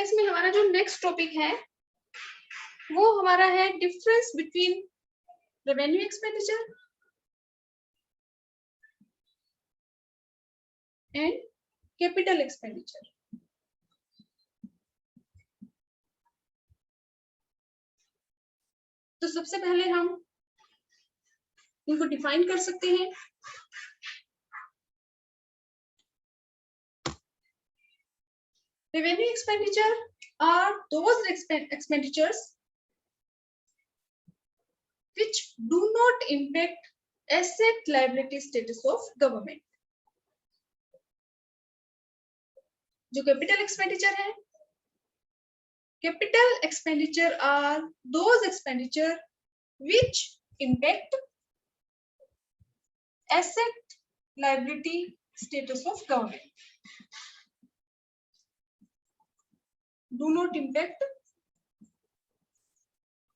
इसमें हमारा जो नेक्स्ट टॉपिक है वो हमारा है difference between revenue expenditure and capital expenditure. तो सबसे पहले हम इनको डिफाइन कर सकते हैं। Revenue expenditure are those expenditures which do not impact asset liability status of government। जो कैपिटल एक्सपेंडिचर है, capital expenditure are those expenditure which impact asset liability status of government, do not impact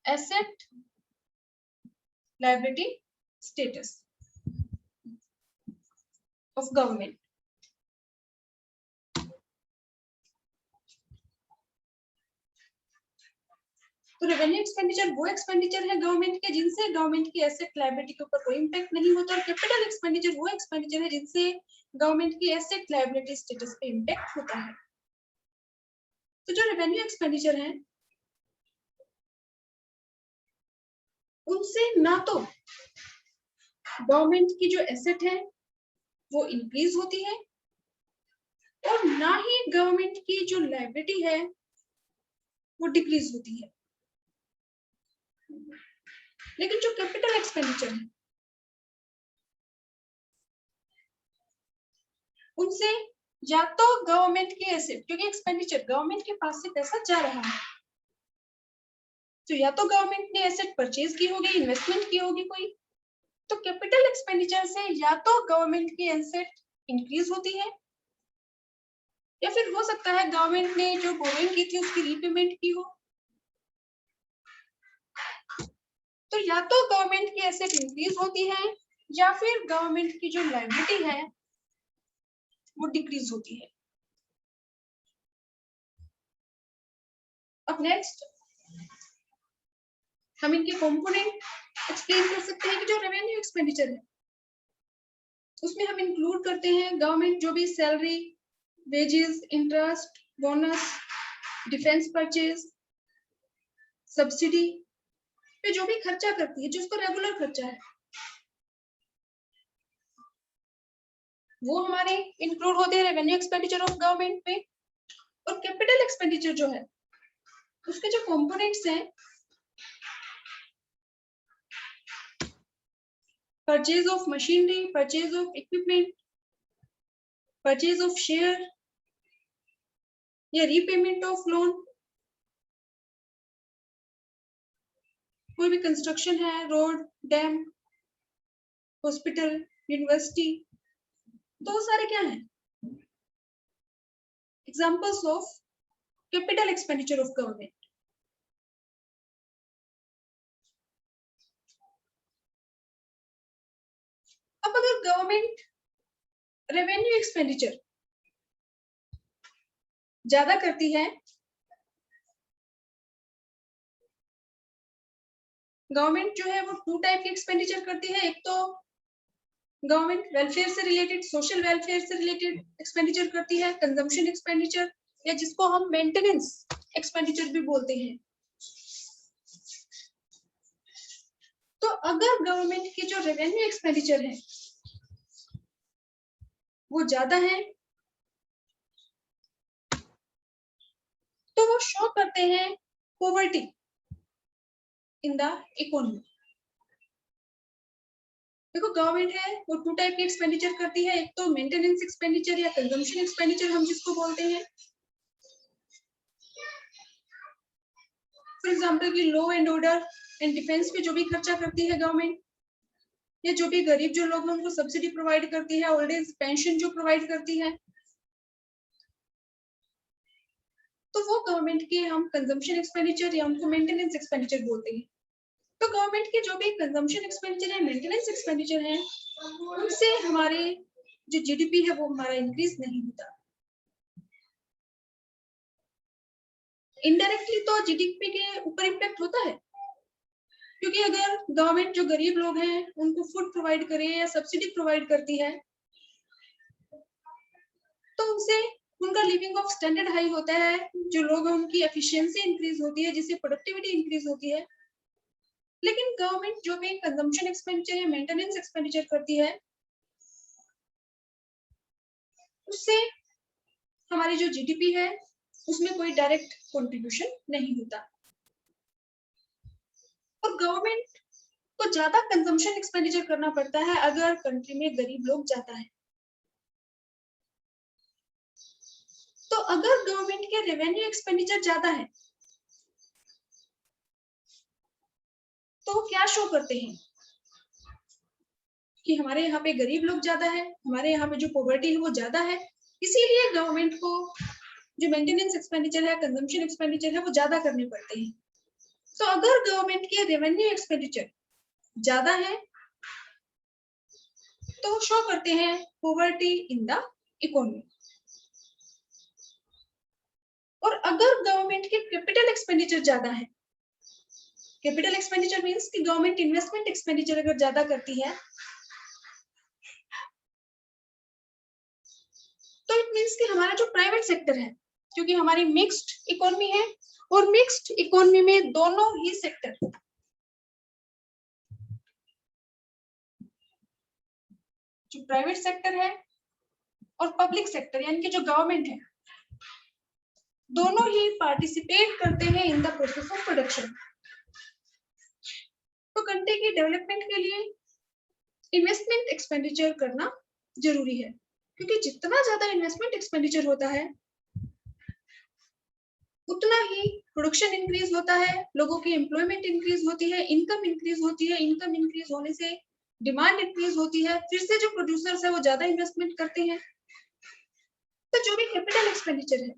asset liability status of government। तो revenue expenditure वो expenditure है government के जिनसे government की asset liability के ऊपर कोई इंपैक्ट नहीं होता, और कैपिटल एक्सपेंडिचर वो एक्सपेंडिचर है जिनसे गवर्नमेंट की एसेट लायबिलिटी स्टेटस पे इंपैक्ट होता है। तो जो रेवेन्यू एक्सपेंडिचर है उनसे ना तो गवर्नमेंट की जो एसेट है वो इंक्रीज होती है और ना ही गवर्नमेंट की जो लायबिलिटी है वो डिक्रीज होती है। लेकिन जो कैपिटल एक्सपेंडिचर है उनसे या तो गवर्नमेंट की एसेट, क्योंकि एक्सपेंडिचर गवर्नमेंट के पास से पैसा जा रहा है, तो या तो गवर्नमेंट ने एसेट परचेज की होगी, इन्वेस्टमेंट की होगी कोई, तो कैपिटल एक्सपेंडिचर से या तो गवर्नमेंट की एसेट इंक्रीज होती है या फिर हो सकता है गवर्नमेंट ने जो बोरोइंग की थी उसकी रीपेमेंट की हो। तो या तो गवर्नमेंट की एसेट इंक्रीज होती है या फिर गवर्नमेंट की जो लायबिलिटी है वो डिक्रीज होती है। अब नेक्स्ट हम इनके कंपोनेंट एक्सप्लेन कर सकते हैं कि जो रेवेन्यू एक्सपेंडिचर है उसमें हम इंक्लूड करते हैं गवर्नमेंट जो भी salary, wages, interest, bonus, defence purchase, subsidy पे जो भी खर्चा करती है, जो उसका रेगुलर खर्चा है, वो हमारे इंक्लूड होते हैं रेवेन्यू एक्सपेंडिचर ऑफ गवर्नमेंट में। और कैपिटल एक्सपेंडिचर जो है उसके जो कंपोनेंट्स हैं, purchase of machinery, purchase of equipment, purchase of share या रीपेमेंट ऑफ लोन, कोई भी कंस्ट्रक्शन है, रोड, डैम, हॉस्पिटल, यूनिवर्सिटी, तो सारे क्या हैं examples of capital expenditure of government. अब अगर गवर्नमेंट रेवेन्यू एक्सपेंडिचर ज्यादा करती है, गवर्नमेंट जो है वो टू टाइप की एक्सपेंडिचर करती है। एक तो गवर्नमेंट वेलफेयर से रिलेटेड, सोशल वेलफेयर से रिलेटेड एक्सपेंडिचर करती है, कंजम्पशन एक्सपेंडिचर, या जिसको हम मेंटेनेंस एक्सपेंडिचर भी बोलते हैं। तो अगर गवर्नमेंट की जो रेवेन्यू एक्सपेंडिचर है वो ज्यादा है तो वो शो करते हैं पॉवर्टी इन द इकोनॉमी। देखो गवर्नमेंट है वो टू टाइप की एक्सपेंडिचर करती है, एक तो मेंटेनेंस एक्सपेंडिचर या कंजम्पशन एक्सपेंडिचर हम जिसको बोलते हैं। फॉर एग्जांपल की law and order and defence पे जो भी खर्चा करती है गवर्नमेंट, या जो भी गरीब जो लोग हैं उनको सब्सिडी प्रोवाइड करती है, ओल्ड एज पेंशन जो प्रोवाइड करती है, तो वो गवर्नमेंट के हम कंजम्पशन एक्सपेंडिचर या उनको मेंटेनेंस एक्सपेंडिचर बोलते हैं। तो गवर्नमेंट के जो भी कंजम्पशन एक्सपेंडिचर है, मेंटेनेंस एक्सपेंडिचर है, उनसे हमारे जो जीडीपी है वो हमारा इंक्रीज नहीं होता। इनडायरेक्टली तो जीडीपी के ऊपर इम्पैक्ट होता है, क्योंकि अगर गवर्नमेंट जो गरीब लोग हैं उनको फूड प्रोवाइड करे या सब्सिडी प्रोवाइड करती है तो उनसे उनका लिविंग ऑफ स्टैंडर्ड हाई होता है, जो लोग हैं उनकी एफिशिएंसी इंक्रीज होती है, जिससे प्रोडक्टिविटी इंक्रीज होती है। लेकिन गवर्नमेंट जो भी कंजम्पशन एक्सपेंडिचर या मेंटेनेंस एक्सपेंडिचर करती है उससे हमारी जो जीडीपी है उसमें कोई डायरेक्ट कंट्रीब्यूशन नहीं होता। और गवर्नमेंट को ज्यादा कंजम्पशन एक्सपेंडिचर करना पड़ता है अगर कंट्री में गरीब लोग ज्यादा है। तो अगर गवर्नमेंट के रेवेन्यू एक्सपेंडिचर ज्यादा है तो क्या शो करते हैं कि हमारे यहाँ पे गरीब लोग ज्यादा है, हमारे यहाँ पे जो पॉवर्टी है वो ज्यादा है, इसीलिए गवर्नमेंट को जो मेंटेनेंस एक्सपेंडिचर है, कंजम्पशन एक्सपेंडिचर है वो ज्यादा करने पड़ते हैं। तो अगर गवर्नमेंट के रेवेन्यू एक्सपेंडिचर ज्यादा है तो शो करते हैं पॉवर्टी इन द इकोनॉमी। और अगर गवर्नमेंट के कैपिटल एक्सपेंडिचर ज्यादा है, कैपिटल एक्सपेंडिचर मींस कि गवर्नमेंट इन्वेस्टमेंट एक्सपेंडिचर अगर ज्यादा करती है तो इट मींस कि हमारा जो प्राइवेट सेक्टर है, क्योंकि हमारी मिक्स्ड इकोनॉमी है और मिक्स्ड इकोनॉमी में दोनों ही सेक्टर, जो प्राइवेट सेक्टर है और पब्लिक सेक्टर यानी कि जो गवर्नमेंट है, दोनों ही पार्टिसिपेट करते हैं in the process of production. तो कंट्री के डेवलपमेंट के लिए इन्वेस्टमेंट एक्सपेंडिचर करना जरूरी है, क्योंकि जितना ज्यादा इन्वेस्टमेंट एक्सपेंडिचर होता है उतना ही प्रोडक्शन इंक्रीज होता है, लोगों की एम्प्लॉयमेंट इंक्रीज होती है, इनकम इंक्रीज होती है, इनकम इंक्रीज होने से डिमांड इंक्रीज होती है, फिर से जो प्रोड्यूसर्स है वो ज्यादा इन्वेस्टमेंट करते हैं। तो जो भी कैपिटल एक्सपेंडिचर है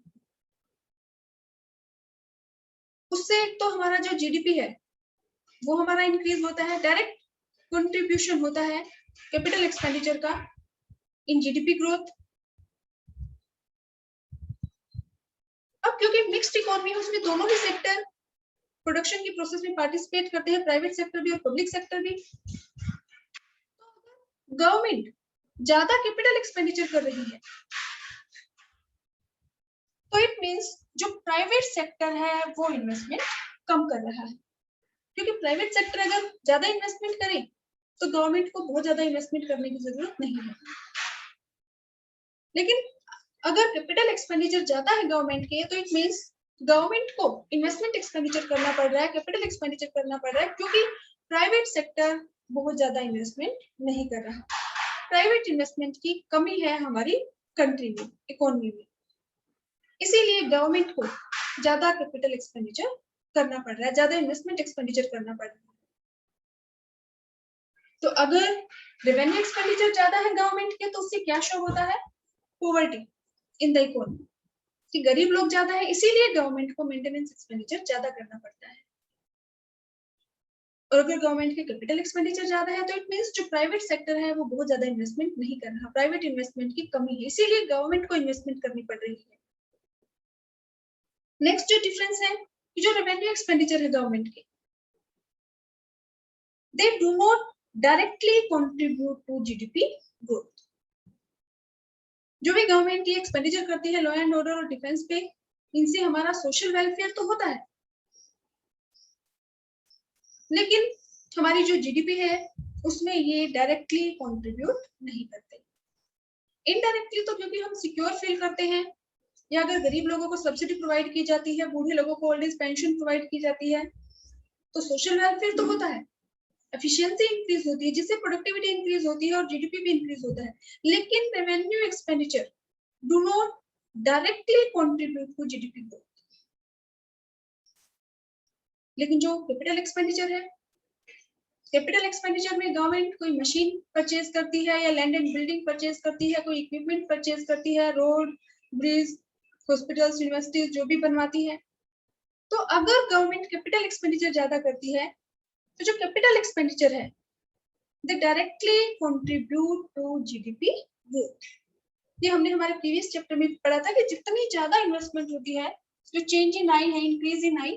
उससे एक तो हमारा जो जीडीपी है वो हमारा इंक्रीज होता है, डायरेक्ट कंट्रीब्यूशन होता है कैपिटल एक्सपेंडिचर का इन जीडीपी ग्रोथ। अब क्योंकि मिक्स्ड इकोनॉमी है उसमें दोनों ही सेक्टर प्रोडक्शन की प्रोसेस में पार्टिसिपेट करते हैं, प्राइवेट सेक्टर भी और पब्लिक सेक्टर भी। गवर्नमेंट ज्यादा कैपिटल एक्सपेंडिचर कर रही है तो इट मींस जो प्राइवेट सेक्टर है वो इन्वेस्टमेंट कम कर रहा है, क्योंकि प्राइवेट सेक्टर अगर ज्यादा इन्वेस्टमेंट करे तो गवर्नमेंट को बहुत ज्यादा इन्वेस्टमेंट करने की जरूरत नहीं है। लेकिन अगर कैपिटल एक्सपेंडिचर ज्यादा है गवर्नमेंट के तो इट मींस गवर्नमेंट को इन्वेस्टमेंट एक्सपेंडिचर करना पड़ रहा है, कैपिटल एक्सपेंडिचर करना पड़ रहा है, क्योंकि प्राइवेट सेक्टर बहुत ज्यादा इन्वेस्टमेंट नहीं कर रहा। प्राइवेट इन्वेस्टमेंट की कमी है हमारी कंट्री में, इकोनॉमी में, इसीलिए गवर्नमेंट को ज्यादा कैपिटल एक्सपेंडिचर करना पड़ रहा है, ज्यादा इन्वेस्टमेंट एक्सपेंडिचर करना पड़ रहा है। तो अगर रेवेन्यू एक्सपेंडिचर ज्यादा है गवर्नमेंट के तो उससे क्या शो होता है, पॉवर्टी इन द इकोनॉमी, कि गरीब लोग ज्यादा है इसीलिए गवर्नमेंट को मेंटेनेंस एक्सपेंडिचर ज्यादा करना पड़ता है। और अगर गवर्नमेंट के कैपिटल एक्सपेंडिचर ज्यादा है तो इट मींस जो प्राइवेट सेक्टर है वो बहुत ज्यादा इन्वेस्टमेंट नहीं कर रहा, प्राइवेट इन्वेस्टमेंट की कमी है, इसीलिए गवर्नमेंट को इन्वेस्टमेंट करनी पड़ रही है। नेक्स्ट जो डिफरेंस है कि जो रेवेन्यू एक्सपेंडिचर है गवर्नमेंट के, they do not directly contribute to GDP growth. जो भी गवर्नमेंट की एक्सपेंडिचर करती है लॉ एंड ऑर्डर और डिफेंस पे, इनसे हमारा सोशल वेलफेयर तो होता है, लेकिन हमारी जो जीडीपी है उसमें ये डायरेक्टली कंट्रीब्यूट नहीं करते। इनडायरेक्टली तो क्योंकि हम सिक्योर फील करते हैं, या अगर गरीब लोगों को सब्सिडी प्रोवाइड की जाती है, बूढ़े लोगों को ओल्ड एज पेंशन प्रोवाइड की जाती है, तो सोशल वेलफेयर तो होता है, एफिशिएंसी इंक्रीज होती है जिससे प्रोडक्टिविटी इंक्रीज होती है और जीडीपी भी इंक्रीज होता है। लेकिन revenue expenditure do not directly contribute to GDP growth. लेकिन जो कैपिटल एक्सपेंडिचर है, कैपिटल एक्सपेंडिचर में गवर्नमेंट कोई मशीन परचेज करती है या लैंड एंड बिल्डिंग परचेज करती है, कोई इक्विपमेंट परचेज करती है, रोड, ब्रिज, हॉस्पिटल्स, यूनिवर्सिटीज जो भी बनवाती है। तो अगर गवर्नमेंट कैपिटल एक्सपेंडिचर ज्यादा करती है तो जो कैपिटल एक्सपेंडिचर है they directly contribute to GDP growth. ये हमने हमारे प्रीवियस चैप्टर में पढ़ा था कि जितनी ज्यादा इन्वेस्टमेंट होती है जो चेंज इन आई है, इंक्रीज इन आई,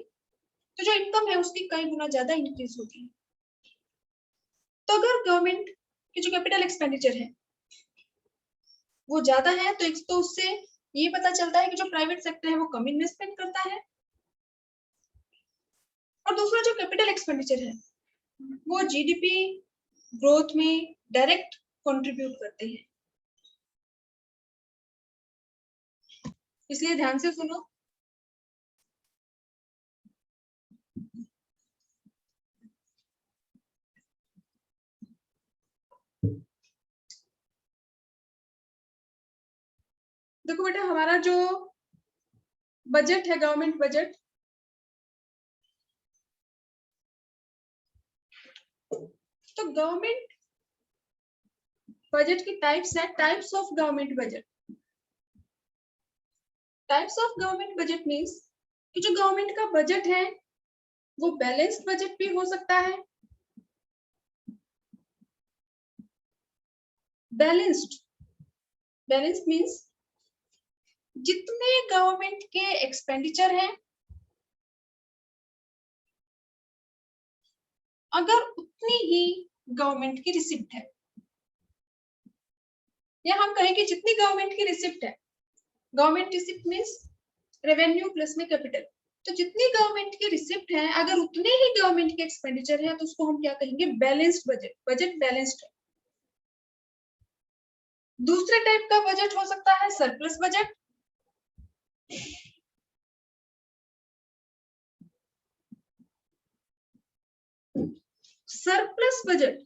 तो जो इनकम है उसकी कई गुना ज्यादा इंक्रीज होगी। तो अगर गवर्नमेंट की जो कैपिटल एक्सपेंडिचर है वो ज्यादा है तो एक तो उससे ये पता चलता है कि जो प्राइवेट सेक्टर है वो कम इन्वेस्टमेंट करता है, और दूसरा जो कैपिटल एक्सपेंडिचर है वो जीडीपी ग्रोथ में डायरेक्ट कंट्रीब्यूट करते हैं। इसलिए ध्यान से सुनो। देखो बेटा, हमारा जो बजट है, गवर्नमेंट बजट, तो गवर्नमेंट बजट की टाइप्स है, types of government budget. Types of government budget means कि जो गवर्नमेंट का बजट है वो बैलेंस्ड बजट भी हो सकता है। बैलेंस्ड, बैलेंस्ड मींस जितने गवर्नमेंट के एक्सपेंडिचर हैं अगर उतनी ही गवर्नमेंट की रिसिप्ट है, या हम कहें कि जितनी गवर्नमेंट की रिसिप्ट है, government receipt means revenue plus में कैपिटल, तो जितनी गवर्नमेंट की रिसिप्ट है अगर उतने ही गवर्नमेंट के एक्सपेंडिचर है तो उसको हम क्या कहेंगे, बैलेंस्ड बजट। बजट बैलेंस्ड है। दूसरे टाइप का बजट हो सकता है surplus budget. Surplus budget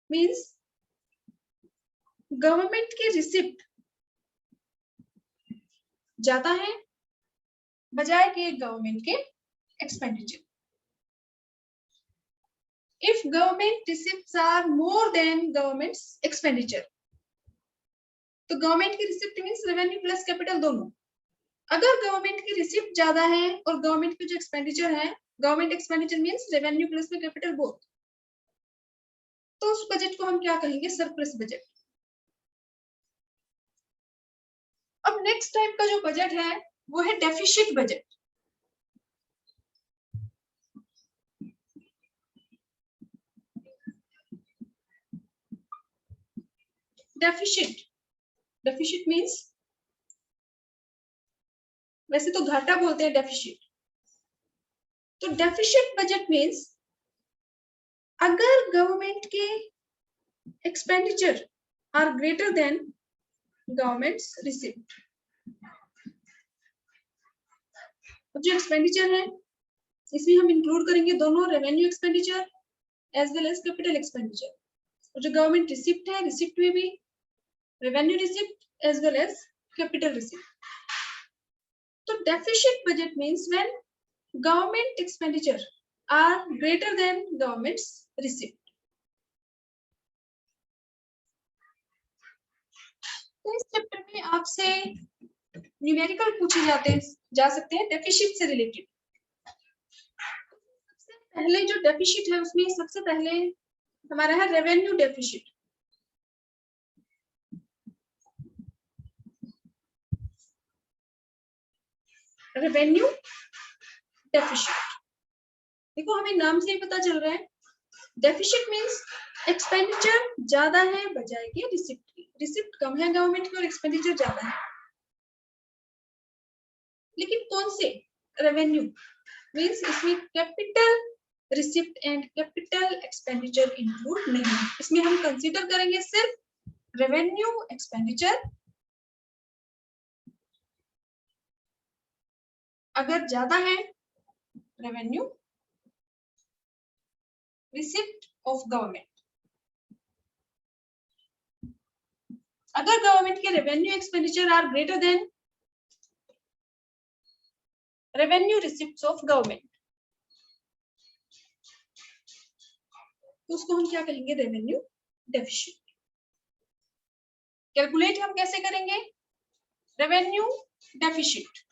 means government की रिसिप्ट ज्यादा है बजाय के गवर्नमेंट के expenditure. If government receipts are more than government's expenditure, तो गवर्नमेंट की receipt means revenue plus capital दोनों। अगर गवर्नमेंट की रिसिप्ट ज्यादा है और गवर्नमेंट की जो एक्सपेंडिचर है, government expenditure means revenue plus में कैपिटल बोथ, तो उस बजट को हम क्या कहेंगे, सरप्लस बजट। अब नेक्स्ट टाइप का जो बजट है वो है deficit budget. Deficit, deficit means वैसे तो घाटा बोलते हैं डेफिसिट, तो डेफिसिट बजट मींस अगर गवर्नमेंट के expenditure are greater than government's receipt. जो एक्सपेंडिचर है इसमें हम इंक्लूड करेंगे दोनों revenue expenditure as well as capital expenditure, और जो गवर्नमेंट रिसिप्ट है, रिसिप्ट में भी revenue receipt as well as capital receipt. तो deficit budget means when government expenditure are greater than government's receipt. तो इस चैप्टर में आपसे न्यूमेरिकल पूछे जा सकते हैं डेफिसिट से रिलेटेड। सबसे पहले जो डेफिसिट है उसमें सबसे पहले हमारा है रेवेन्यू डेफिसिट। रेवेन्यू डेफिसिट, देखो हमें नाम से ही पता चल रहा है, डेफिसिट मींस एक्सपेंडिचर ज्यादा है बजाय के रिसिप्ट की। रिसिप्ट कम है गवर्नमेंट की और एक्सपेंडिचर ज्यादा है, लेकिन कौन से, रेवेन्यू मींस इसमें capital receipt and capital expenditure include नहीं है। इसमें हम कंसीडर करेंगे सिर्फ रेवेन्यू एक्सपेंडिचर। अगर ज्यादा है रेवेन्यू रिसिप्ट ऑफ गवर्नमेंट, अगर गवर्नमेंट के revenue expenditure are greater than revenue receipts of government, तो उसको हम क्या कहेंगे, रेवेन्यू डेफिसिट। कैलकुलेट हम कैसे करेंगे, revenue deficit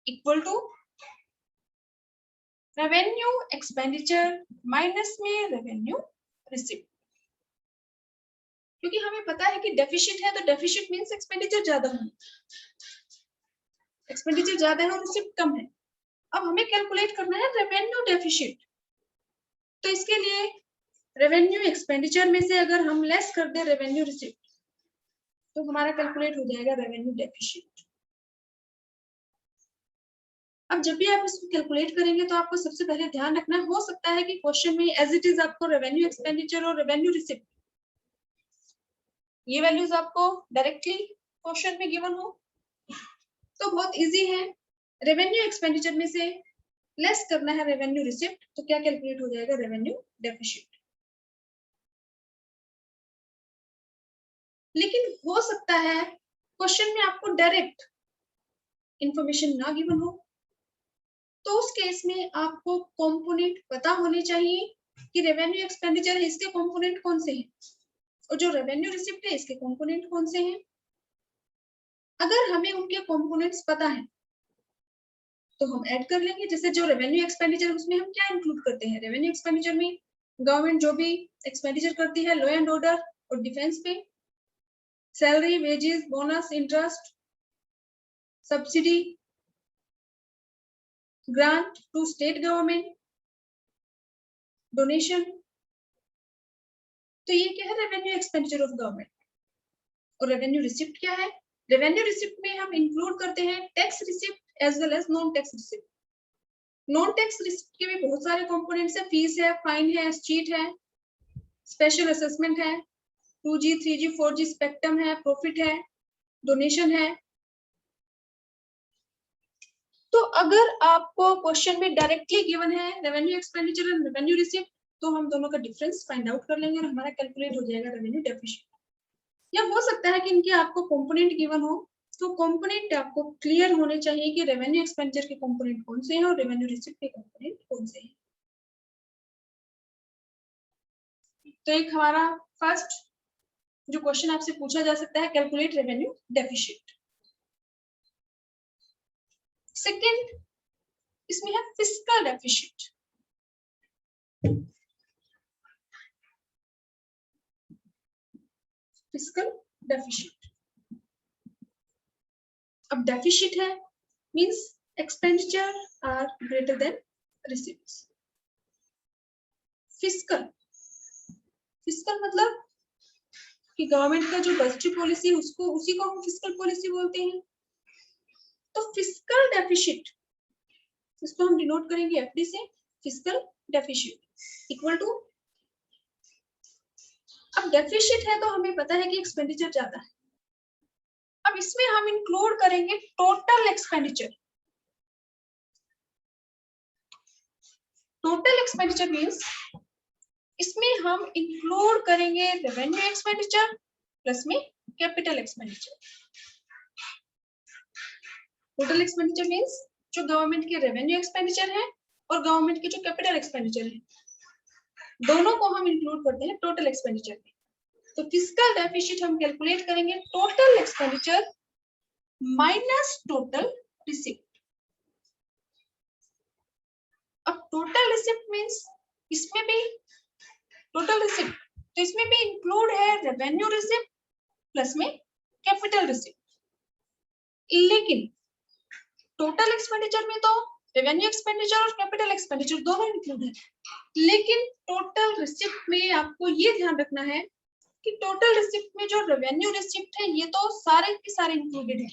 equal to revenue expenditure minus में रेवेन्यू रिसिप्ट। क्योंकि हमें पता है कि डेफिसिट है तो डेफिसिट मींस एक्सपेंडिचर ज्यादा होना, एक्सपेंडिचर ज्यादा है और रिसिप्ट कम है। अब हमें कैलकुलेट करना है रेवेन्यू डेफिसिट। तो इसके लिए रेवेन्यू एक्सपेंडिचर में से अगर हम लेस कर दे रेवेन्यू रिसिप्ट तो हमारा कैलकुलेट हो जाएगा रेवेन्यू डेफिसिट। अब जब भी आप इसको कैलकुलेट करेंगे तो आपको सबसे पहले ध्यान रखना, हो सकता है कि क्वेश्चन में एज इट इज आपको रेवेन्यू एक्सपेंडिचर और रेवेन्यू रिसिप्ट ये वैल्यूज आपको डायरेक्टली क्वेश्चन में गिवन हो, तो बहुत इजी है। रेवेन्यू एक्सपेंडिचर में से लेस करना है रेवेन्यू रिसिप्ट, तो क्या कैलकुलेट हो जाएगा रेवेन्यू डेफिसिट। लेकिन हो सकता है क्वेश्चन में आपको डायरेक्ट इंफॉर्मेशन ना गिवन हो, तो उस केस में आपको कंपोनेंट पता होने चाहिए कि रेवेन्यू एक्सपेंडिचर है इसके कंपोनेंट कौन से हैं और जो रेवेन्यू रिसिप्ट है इसके कंपोनेंट कौन से हैं। अगर हमें उनके कंपोनेंट्स पता है तो हम ऐड कर लेंगे। जैसे जो रेवेन्यू एक्सपेंडिचर उसमें हम क्या इंक्लूड करते हैं, रेवेन्यू एक्सपेंडिचर में गवर्नमेंट जो भी एक्सपेंडिचर करती है लॉ एंड ऑर्डर और डिफेंस पे, salary, wages, bonus, interest, subsidy, grant to state government, donation, तो ये क्या है रेवेन्यू एक्सपेंडिचर ऑफ गवर्नमेंट। और रेवेन्यू रिसिप्ट क्या है, रेवेन्यू रिसिप्ट में हम इंक्लूड करते हैं tax receipt as well as non tax receipt. Non tax receipt के भी बहुत सारे कंपोनेंट्स है, फीस है, फाइन है, चीट है, स्पेशल असेसमेंट है, 2G, 3G, 4G स्पेक्ट्रम है, प्रॉफिट है, डोनेशन है। तो अगर आपको क्वेश्चन में डायरेक्टली गिवन है revenue expenditure and revenue receipt, तो हम दोनों का डिफरेंस फाइंड आउट कर लेंगे और हमारा कैलकुलेट हो जाएगा रेवेन्यू डेफिसिट। या हो सकता है कि इनके आपको कंपोनेंट गिवन हो, तो कंपोनेंट आपको क्लियर होने चाहिए कि रेवेन्यू एक्सपेंडिचर के कंपोनेंट कौन से हैं और रेवेन्यू रिसिप्ट के कंपोनेंट कौन से हैं। तो एक हमारा फर्स्ट जो क्वेश्चन आपसे पूछा जा सकता है, कैलकुलेट रेवेन्यू डेफिसिट। सेकंड इसमें है फिस्कल डेफिसिट। फिस्कल डेफिसिट, अब डेफिसिट है means expenditure are greater than receipts. Fiscal, fiscal मतलब कि गवर्नमेंट का जो बजटरी पॉलिसी है उसको, उसी को हम फिस्कल पॉलिसी बोलते हैं। तो फिस्कल डेफिसिट इसको हम डिनोट करेंगे एफडी से, फिस्कल डेफिसिट इक्वल टू, अब डेफिसिट है तो हमें पता है कि एक्सपेंडिचर ज्यादा है। अब इसमें हम इंक्लूड करेंगे total expenditure. Total expenditure means इसमें हम इंक्लूड करेंगे रेवेन्यू एक्सपेंडिचर प्लस में capital expenditure. Total expenditure means जो गवर्नमेंट के रेवेन्यू एक्सपेंडिचर है और गवर्नमेंट के जो कैपिटल एक्सपेंडिचर है, दोनों को हम इंक्लूड करते हैं टोटल एक्सपेंडिचर में। तो फिस्कल डेफिसिट हम कैलकुलेट करेंगे total expenditure minus total receipt. अब टोटल रिसिप्ट मींस इसमें भी टोटल रिसिप्ट, तो इसमें भी इंक्लूड है रेवेन्यू रिसिप्ट प्लस में कैपिटल रिसिप्ट। लेकिन टोटल एक्सपेंडिचर में तो रेवेन्यू एक्सपेंडिचर और कैपिटल एक्सपेंडिचर दोनों इंक्लूड है। लेकिन टोटल रिसिप्ट में आपको ये ध्यान रखना है कि टोटल रिसिप्ट में जो रेवेन्यू रिसिप्ट है ये तो सारे के सारे इंक्लूडेड है,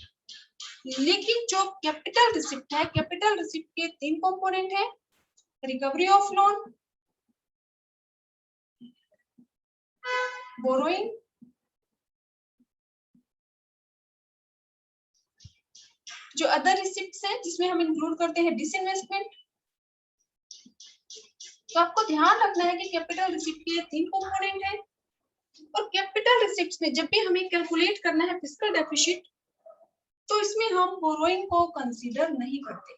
लेकिन जो कैपिटल रिसिप्ट है, कैपिटल रिसिप्ट के 3 कंपोनेंट है, रिकवरी ऑफ लोन, बोरोइंग, जो अदर रिसिप्ट्स है जिसमें हम इंक्लूड करते हैं डिसइन्वेस्टमेंट। तो आपको ध्यान रखना है कि कैपिटल रिसिप्ट के 3 कंपोनेंट है और कैपिटल रिसिप्ट्स में जब भी हमें कैलकुलेट करना है फिस्कल डेफिसिट, तो इसमें हम बोरोइंग को कंसीडर नहीं करते।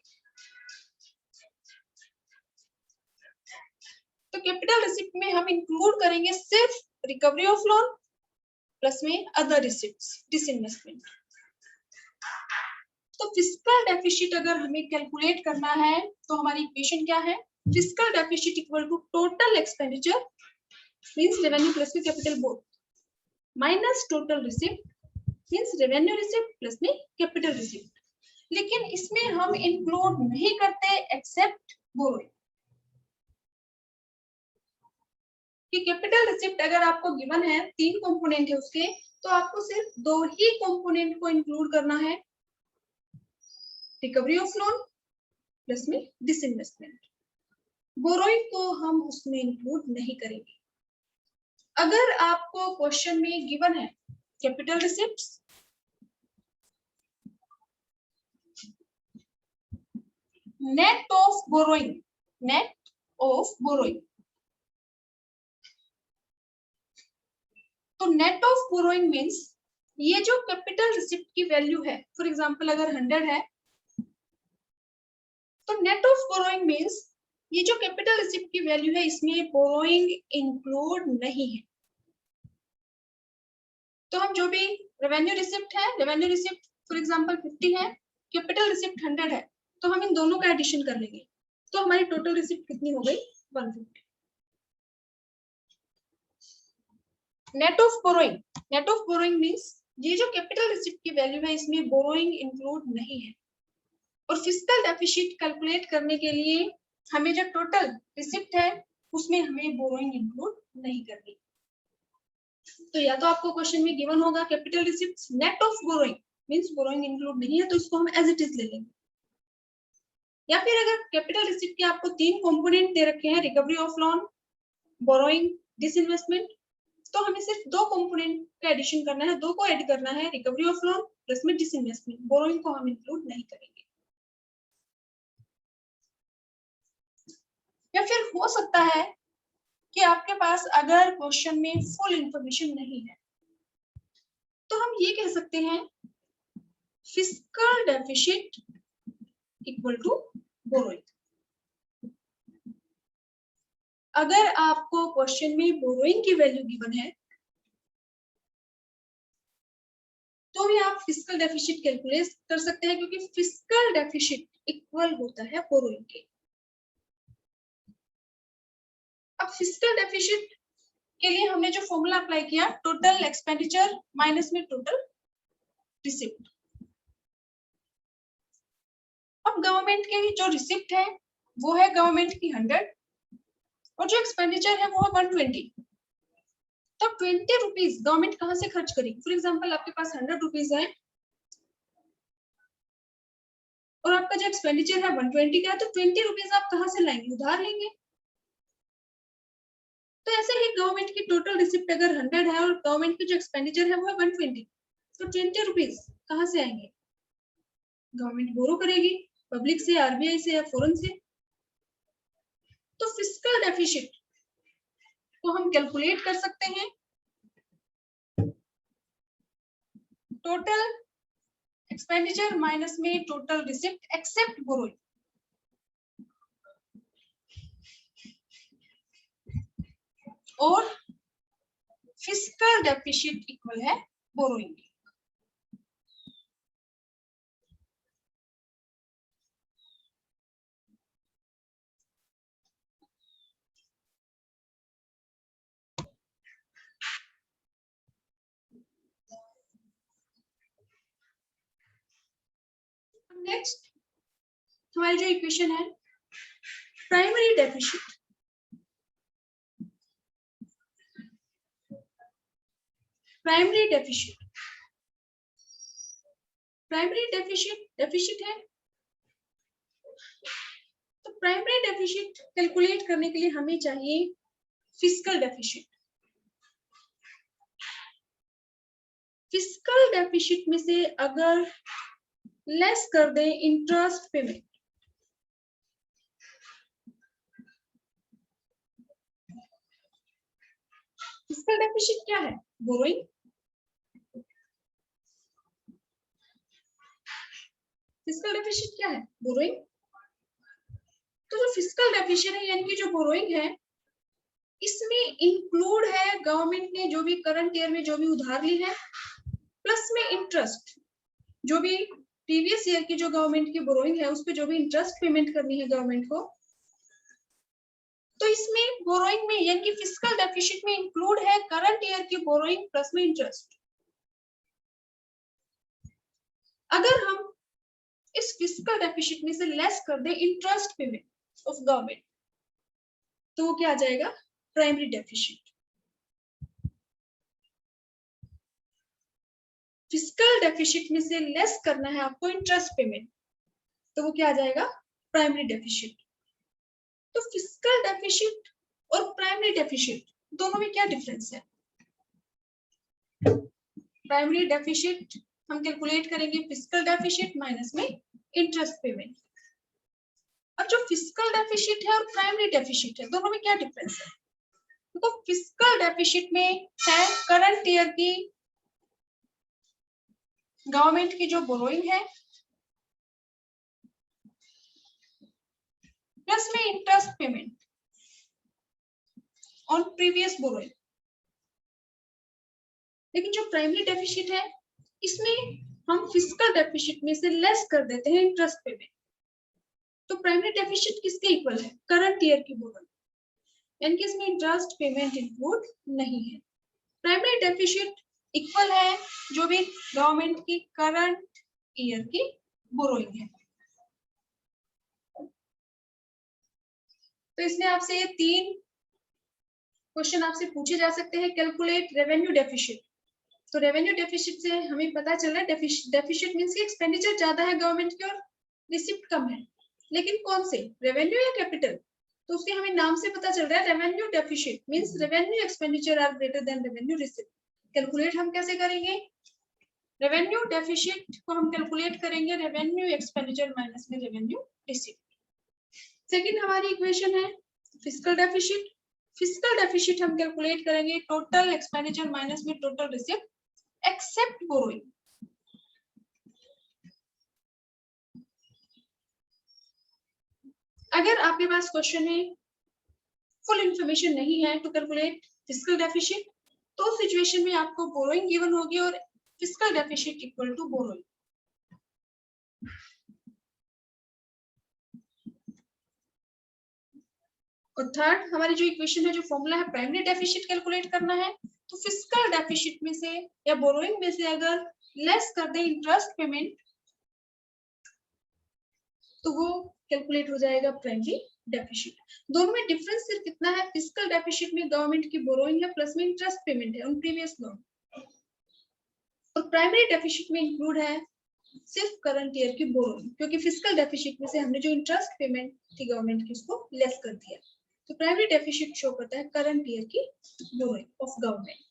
तो कैपिटल रिसिप्ट में हम इंक्लूड करेंगे सिर्फ रिकवरी ऑफ लोन प्लस में अदर रिसिप्ट्स, डिसइन्वेस्टमेंट। तो फिस्कल डेफिसिट अगर हमें कैलकुलेट करना है तो हमारी इक्वेशन क्या है, fiscal deficit equal to total expenditure means revenue plus में capital both minus total receipt means revenue receipt plus में कैपिटल रिसिप्ट। लेकिन इसमें हम इंक्लूड नहीं करते एक्सेप्ट बोरोइंग। कि कैपिटल रिसिप्ट अगर आपको गिवन है, 3 कंपोनेंट है उसके, तो आपको सिर्फ 2 ही कंपोनेंट को इंक्लूड करना है, रिकवरी ऑफ लोन प्लस में डिसइन्वेस्टमेंट। बोरोइंग को हम उसमें इंक्लूड नहीं करेंगे। अगर आपको क्वेश्चन में गिवन है capital receipts, net of borrowing, net of borrowing, तो नेट ऑफ बोरोइंग मींस ये जो कैपिटल रिसिप्ट की वैल्यू है, फॉर एग्जांपल अगर 100 है, तो नेट ऑफ बोरोइंग मींस ये जो कैपिटल रिसिप्ट की वैल्यू है इसमें बोरोइंग इंक्लूड नहीं है। तो हम जो भी रेवेन्यू रिसिप्ट है, रेवेन्यू रिसिप्ट फॉर एग्जांपल 50 है, कैपिटल रिसिप्ट 100 है, तो हम इन दोनों का एडिशन कर लेंगे, तो हमारी टोटल रिसिप्ट कितनी हो गई, 150। Net of borrowing, net of borrowing means ये जो कैपिटल रिसिप्ट की वैल्यू है इसमें बोरोइंग इंक्लूड नहीं है। और फिस्कल डेफिसिट कैलकुलेट करने के लिए हमें जो टोटल रिसिप्ट है उसमें हमें बोरोइंग इंक्लूड नहीं करनी। तो या तो आपको क्वेश्चन में गिवन होगा capital receipts net of borrowing means borrowing include नहीं है, तो इसको हम एज इट इज ले लेंगे। या फिर अगर कैपिटल रिसिप्ट के आपको 3 कंपोनेंट दे रखे हैं, recovery of loan, borrowing, disinvestment, तो हमें सिर्फ 2 कंपोनेंट का एडिशन करना है, 2 को ऐड करना है, रिकवरी ऑफ लोन प्लस में डिसइन्वेस्टमेंट। बोरोइंग को हम इंक्लूड नहीं करेंगे। या फिर हो सकता है कि आपके पास अगर क्वेश्चन में फुल इंफॉर्मेशन नहीं है, तो हम ये कह सकते हैं fiscal deficit equal to borrowing. अगर आपको क्वेश्चन में बोरोइंग की वैल्यू गिवन है, तो भी आप फिस्कल डेफिसिट कैलकुलेट कर सकते हैं, क्योंकि फिस्कल डेफिसिट इक्वल होता है बोरोइंग के। अब फिस्कल डेफिसिट के लिए हमने जो फॉर्मूला अप्लाई किया, टोटल एक्सपेंडिचर माइनस में टोटल रिसिप्ट। अब गवर्नमेंट के जो रिसिप्ट है वो है गवर्नमेंट की 100 और जो एक्सपेंडिचर है वो है 120। तो 20 रुपीज गवर्नमेंट कहां से खर्च करेगी? फॉर एग्जांपल आपके पास 100 रुपीज है और आपका जो एक्सपेंडिचर है 120 का है, तो 20 रुपीज आप कहां से लाएंगे? उधार लेंगे। तो ऐसे ही गवर्नमेंट की टोटल रिसिप्ट अगर 100 है और गवर्नमेंट की जो एक्सपेंडिचर है वो है 120, तो 20 रुपीज कहां से आएंगे? गवर्नमेंट बोरो करेगी, पब्लिक से, आरबीआई से या फॉरेन से। तो फिस्कल डेफिसिट को हम कैलकुलेट कर सकते हैं टोटल एक्सपेंडिचर माइनस में टोटल रिसिप्ट एक्सेप्ट बोरोइंग। और फिस्कल डेफिसिट इक्वल है बोरोइंग। नेक्स्ट हमारी जो इक्वेशन है primary deficit, primary deficit, primary deficit deficit है। तो प्राइमरी डेफिसिट कैलकुलेट करने के लिए हमें चाहिए फिस्कल डेफिसिट। फिस्कल डेफिसिट में से अगर लेस कर दें इंटरेस्ट पेमेंट, फिस्कल डेफिसिट क्या है? बोरोइंग। फिस्कल डेफिसिट क्या है? बोरोइंग। तो जो फिस्कल डेफिसिट है यानी कि जो बोरोइंग है, इसमें इंक्लूड है गवर्नमेंट ने जो भी करंट ईयर में जो भी उधार ली है, प्लस में इंटरेस्ट, जो भी प्रीवियस ईयर की जो गवर्नमेंट की बोरोइंग है उस पे जो भी इंटरेस्ट पेमेंट करनी है गवर्नमेंट को। तो इसमें बोरोइंग में यानी कि फिस्कल डेफिसिट में इंक्लूड है करंट ईयर की बोरोइंग प्लस में इंटरेस्ट। अगर हम इस फिस्कल डेफिसिट में से लेस कर दे इंटरेस्ट पेमेंट ऑफ गवर्नमेंट, तो वो क्या आ जाएगा? Primary deficit. फिस्कल डेफिसिट में से लेस करना है आपको इंटरेस्ट पेमेंट, तो वो क्या आ जाएगा? Primary deficit. तो फिस्कल डेफिसिट और प्राइमरी डेफिसिट दोनों में क्या डिफरेंस है? प्राइमरी डेफिसिट हम कैलकुलेट करेंगे फिस्कल डेफिसिट माइनस में इंटरेस्ट पेमेंट। अब जो फिस्कल डेफिसिट है और प्राइमरी डेफिसिट है, दोनों में क्या डिफरेंस है? तो फिस्कल डेफिसिट में है करंट ईयर की गवर्नमेंट की जो बोरोइंग है प्लस में interest payment on previous borrowing. लेकिन जो प्राइमरी डेफिसिट है इसमें हम फिस्कल डेफिसिट में से लेस कर देते हैं इंटरेस्ट पेमेंट। तो प्राइमरी डेफिसिट किसके इक्वल है? करंट ईयर की बोरोइंग, यानी कि इसमें इंटरेस्ट पेमेंट इंक्लूड नहीं है। प्राइमरी डेफिसिट इक्वल है जो भी गवर्नमेंट की करंट ईयर की बोरोइंग है। तो इसमें आपसे ये 3 क्वेश्चन आपसे पूछे जा सकते हैं। कैलकुलेट रेवेन्यू डेफिसिट, तो रेवेन्यू डेफिसिट से हमें पता चल रहा है डेफिसिट मींस कि एक्सपेंडिचर ज्यादा है गवर्नमेंट की और रिसिप्ट कम है, लेकिन कौन से? रेवेन्यू या कैपिटल? तो उसके हमें नाम से पता चल रहा है revenue deficit means revenue expenditure are greater than revenue receipt. Calculate हम कैसे करेंगे? रेवेन्यू डेफिसिट को हम कैलकुलेट करेंगे रेवेन्यू एक्सपेंडिचर माइनस में रेवेन्यू रिसिप्ट। सेकंड हमारी इक्वेशन है फिस्कल डेफिसिट। फिस्कल डेफिसिट हम कैलकुलेट करेंगे टोटल एक्सपेंडिचर माइनस में टोटल रिसिप्ट एक्सेप्ट बोरोइंग। अगर आपके पास क्वेश्चन में फुल इंफॉर्मेशन नहीं है टू कैलकुलेट फिस्कल डेफिसिट, तो सिचुएशन में आपको बोरोइंग गिवन होगी और fiscal deficit equal to borrowing. और थर्ड हमारी जो इक्वेशन है, जो फॉर्मूला है, प्राइमरी डेफिसिट कैलकुलेट करना है तो फिस्कल डेफिसिट में से या बोरोइंग में से अगर लेस कर दे इंटरेस्ट पेमेंट तो वो कैलकुलेट हो जाएगा प्राइमरी डेफिसिट। दोनों में डिफरेंस सिर्फ कितना है? फिस्कल डेफिसिट में गवर्नमेंट की बोरोइंग है प्लस में इंटरेस्ट पेमेंट है ऑन प्रीवियस लोन, और प्राइमरी डेफिसिट में इंक्लूड है सिर्फ करंट ईयर की बोरोइंग, क्योंकि फिस्कल डेफिसिट में से हमने जो इंटरेस्ट पेमेंट थी गवर्नमेंट की उसको लेस कर दिया। तो प्राइमरी डेफिसिट शो करता है करंट ईयर की बोरोइंग ऑफ गवर्नमेंट।